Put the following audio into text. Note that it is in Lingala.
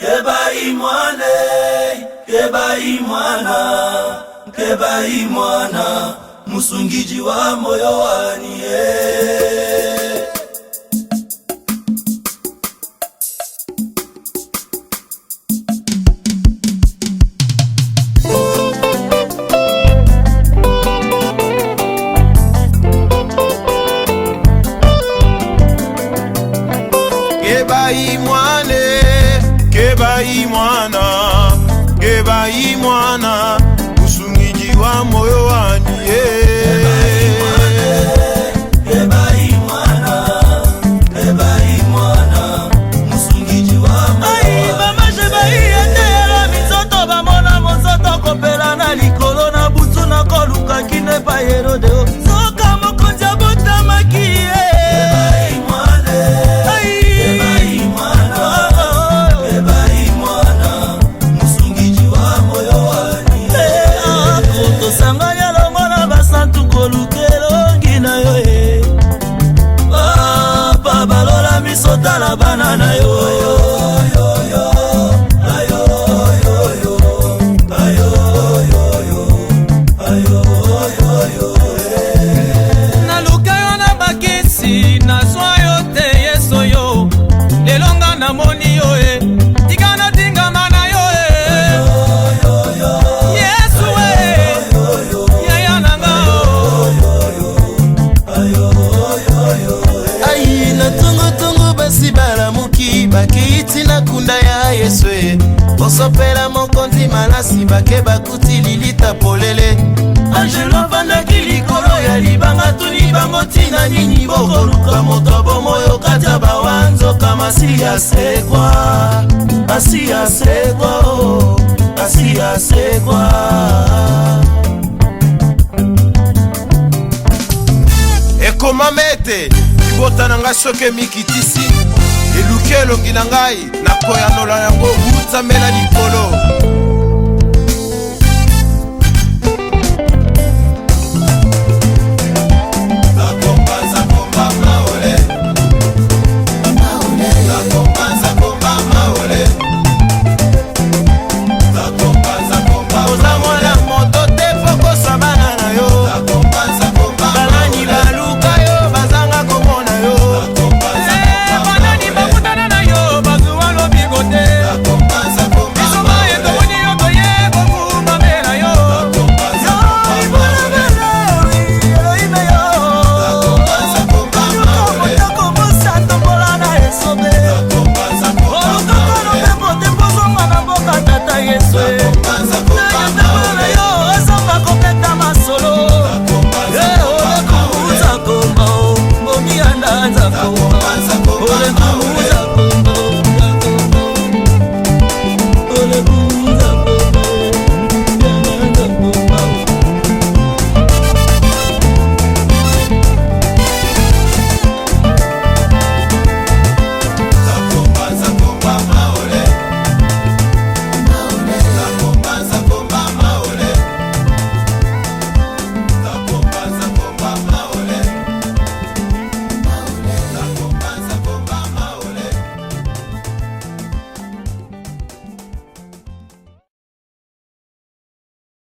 Keba imwana musungiji wa moyo wani Keba imwana musungiji wa moyo wani musungiji wa moyo bamona mozoto kopela na likolo na butu na koluka kine pa Herodeo soka mokonzi abotamaki musungiji wa moyo wani tosanganya longo na basantu kolukelongi na yo papa balola miso tala bana na yo bakiti na kunda ya Yeswe osopela mokonzi malasi bake bakuti lilita polele Angelo bandaki likolo ya libanga tuni bango tina nini bokoluka moto bomoyo kata bawanzo kama siya sekwa ekoma mete libota na nga soke mikitisi eluki elongi na ngai nakoyanola yango utamela likolo